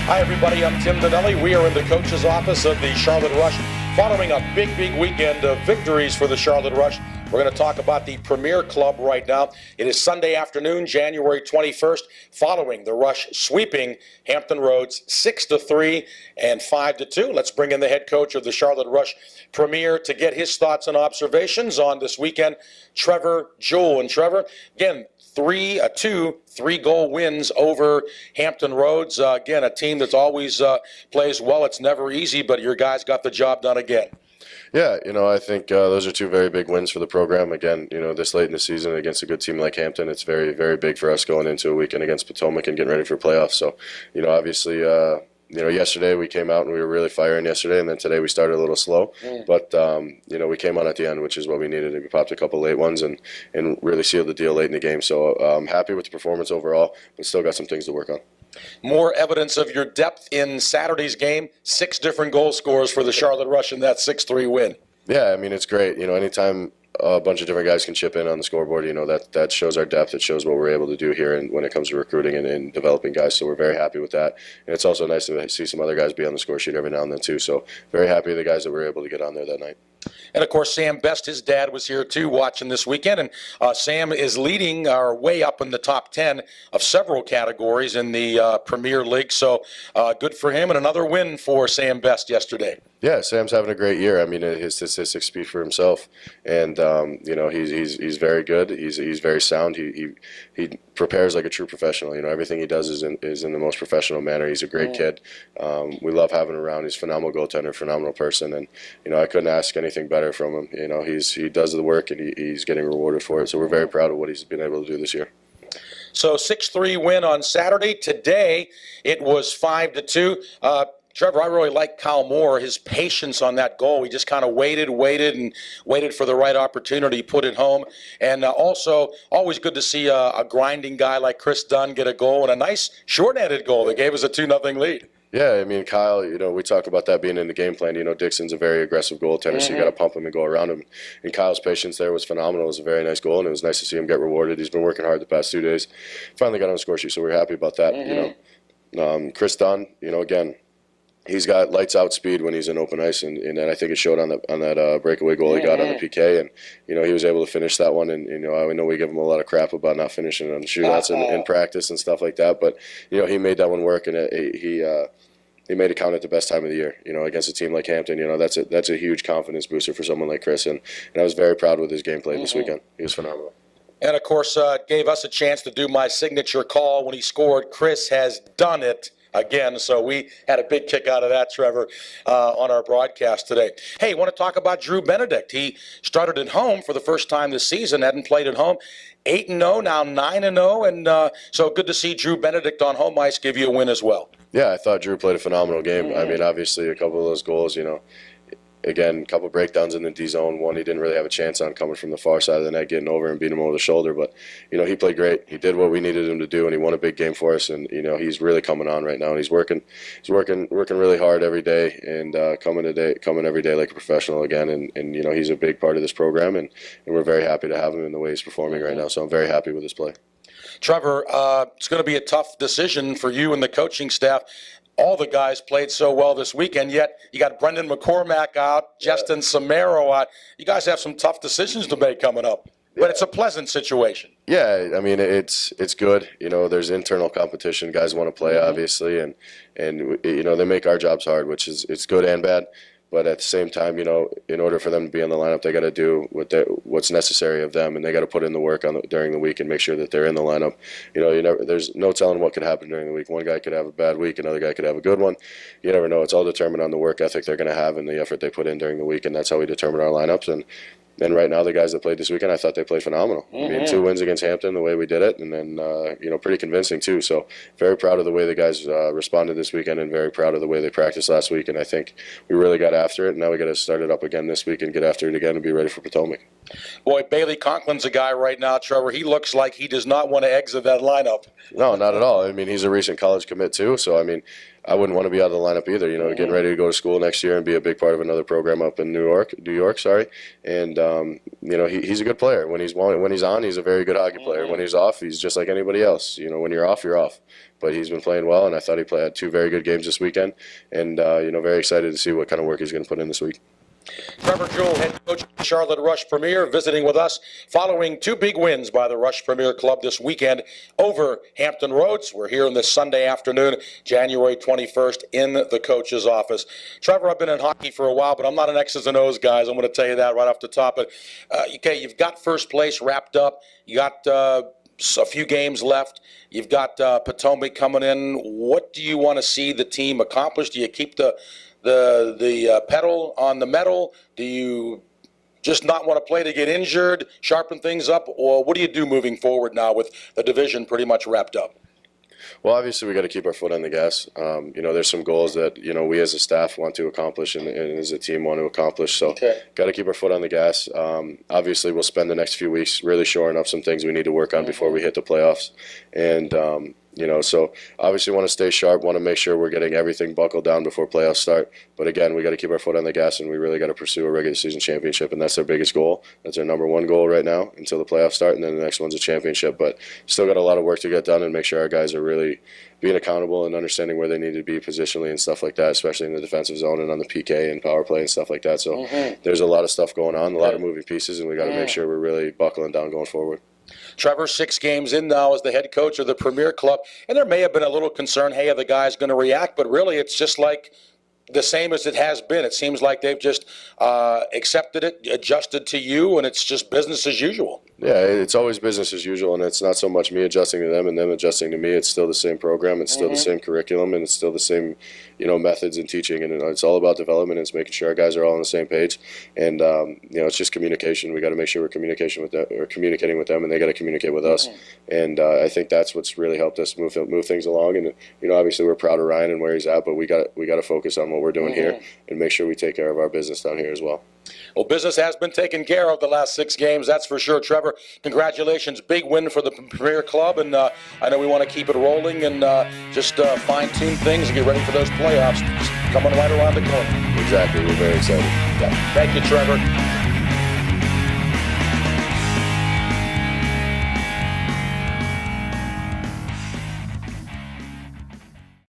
Hi, everybody. I'm Tim Donnelly. We are in the coach's office of the Charlotte Rush following a big weekend of victories for the Charlotte Rush. We're going to talk about the Premier Club right now. It is Sunday afternoon, January 21st, following the Rush sweeping Hampton Roads 6-3 and 5-2. Let's bring in the head coach of the Charlotte Rush Premier to get his thoughts and observations on this weekend, Trevor Jewell. And Trevor, again, 3-goal wins over Hampton Roads. Again, a team that's always plays well. It's never easy, but your guys got the job done again. Yeah, I think those are two very big wins for the program. Again, this late in the season against a good team like Hampton, it's very, very big for us going into a weekend against Potomac and getting ready for playoffs. So, obviously, yesterday we came out and we were really firing yesterday, and then today we started a little slow. But, we came on at the end, which is what we needed. We popped a couple late ones and really sealed the deal late in the game. So I'm happy with the performance overall, but still got some things to work on. More evidence of your depth in Saturday's game. 6 different goal scorers for the Charlotte Rush in that 6-3 win. Yeah, it's great. Anytime a bunch of different guys can chip in on the scoreboard, that shows our depth. It shows what we're able to do here and when it comes to recruiting and developing guys. So we're very happy with that. And it's also nice to see some other guys be on the score sheet every now and then too. So very happy with the guys that were able to get on there that night. And, of course, Sam Best, his dad, was here, too, watching this weekend. And Sam is leading our way up in the top 10 of several categories in the Premier League. So good for him, and another win for Sam Best yesterday. Yeah, Sam's having a great year. His statistics speak for himself, and he's very good. He's very sound. He prepares like a true professional. Everything he does is in the most professional manner. He's a great kid. We love having him around. He's a phenomenal goaltender, phenomenal person, and I couldn't ask anything better from him. He does the work and he's getting rewarded for it. So we're very proud of what he's been able to do this year. So 6-3 win on Saturday. Today it was 5-2. Trevor, I really like Kyle Moore, his patience on that goal. He just kind of waited for the right opportunity, put it home. And also, always good to see a grinding guy like Chris Dunn get a goal and a nice short-handed goal that gave us a 2-0 lead. Yeah, Kyle, we talk about that being in the game plan. Dixon's a very aggressive goaltender, so you got to pump him and go around him. And Kyle's patience there was phenomenal. It was a very nice goal, and it was nice to see him get rewarded. He's been working hard the past 2 days. Finally got on the score sheet, so we're happy about that. Chris Dunn, again, he's got lights out speed when he's in open ice, and I think it showed on that breakaway goal he got on the PK, and he was able to finish that one. And I know we give him a lot of crap about not finishing on shootouts in practice and stuff like that, but he made that one work, and he made it count at the best time of the year. Against a team like Hampton, that's a huge confidence booster for someone like Chris, and I was very proud with his gameplay this weekend. He was phenomenal. And of course, gave us a chance to do my signature call when he scored. Chris has done it again, so we had a big kick out of that, Trevor, on our broadcast today. Hey, want to talk about Drew Benedict. He started at home for the first time this season, hadn't played at home. 8-0, now 9-0, and so good to see Drew Benedict on home ice give you a win as well. Yeah, I thought Drew played a phenomenal game. Obviously, a couple of those goals, again, a couple breakdowns in the D zone. One he didn't really have a chance on coming from the far side of the net, getting over and beating him over the shoulder. But, he played great. He did what we needed him to do, and he won a big game for us. And, he's really coming on right now. And he's working really hard every day and coming every day like a professional again. And he's a big part of this program, and we're very happy to have him in the way he's performing right now. So I'm very happy with his play. Trevor, it's going to be a tough decision for you and the coaching staff. All the guys played so well this weekend, yet you got Brendan McCormack out, Justin Samaro out. You guys have some tough decisions to make coming up, but it's a pleasant situation. Yeah, it's good. There's internal competition. Guys want to play, obviously, and they make our jobs hard, which is it's good and bad. But at the same time, in order for them to be in the lineup, they got to do what's necessary of them, and they got to put in the work during the week and make sure that they're in the lineup. There's no telling what could happen during the week. One guy could have a bad week, another guy could have a good one. You never know. It's all determined on the work ethic they're going to have and the effort they put in during the week, and that's how we determine our lineups. And right now, the guys that played this weekend, I thought they played phenomenal. 2 wins against Hampton, the way we did it, and then pretty convincing too. So very proud of the way the guys responded this weekend, and very proud of the way they practiced last week. And I think we really got after it. And now we got to start it up again this week and get after it again and be ready for Potomac. Boy, Bailey Conklin's a guy right now, Trevor. He looks like he does not want to exit that lineup. No, not at all. He's a recent college commit too. So I wouldn't want to be out of the lineup either. You know, getting ready to go to school next year and be a big part of another program up in New York. Sorry, and you know, he's a good player. When he's on, he's a very good hockey player. When he's off, he's just like anybody else. You know, when you're off, you're off. But he's been playing well, and I thought he had 2 very good games this weekend, and you know, very excited to see what kind of work he's going to put in this week. Trevor Jewell, head coach of the Charlotte Rush Premier, visiting with us following 2 big wins by the Rush Premier Club this weekend over Hampton Roads. We're here on this Sunday afternoon, January 21st, in the coach's office. Trevor, I've been in hockey for a while, but I'm not an X's and O's guy. I'm going to tell you that right off the top. But okay, you've got first place wrapped up. You got a few games left. You've got Potomac coming in. What do you want to see the team accomplish? Do you keep the pedal on the metal? Do you just not want to play to get injured, sharpen things up, or what do you do moving forward now with the division pretty much wrapped up? Well, obviously, we got to keep our foot on the gas. You know, there's some goals that, you know, we as a staff want to accomplish and as a team want to accomplish. So, got to keep our foot on the gas. Obviously, we'll spend the next few weeks really shoring up some things we need to work on before we hit the playoffs. And, you know, so obviously want to stay sharp, want to make sure we're getting everything buckled down before playoffs start. But again, we got to keep our foot on the gas, and we really got to pursue a regular season championship, and that's our biggest goal. That's our number 1 goal right now until the playoffs start, and then the next one's a championship. But still got a lot of work to get done and make sure our guys are really being accountable and understanding where they need to be positionally and stuff like that, especially in the defensive zone and on the PK and power play and stuff like that. So there's a lot of stuff going on, a lot of moving pieces, and we got to make sure we're really buckling down going forward. Trevor, 6 games in now as the head coach of the Premier Club, and there may have been a little concern, hey, are the guys going to react? But really, it's just like the same as it has been. It seems like they've just accepted it, adjusted to you, and it's just business as usual. Yeah, it's always business as usual, and it's not so much me adjusting to them and them adjusting to me. It's still the same program, it's still the same curriculum, and it's still the same, you know, methods and teaching, and it's all about development. It's making sure our guys are all on the same page, and you know, it's just communication. We got to make sure we're communicating with them, and they got to communicate with us. And I think that's what's really helped us move things along. And you know, obviously we're proud of Ryan and where he's at, but we got to focus on what we're doing here and make sure we take care of our business down here as well. Well, business has been taken care of the last 6 games, that's for sure. Trevor, congratulations. Big win for the Premier Club, and I know we want to keep it rolling and just fine-tune things and get ready for those playoffs coming right around the corner. Exactly. We're very excited. Yeah. Thank you, Trevor.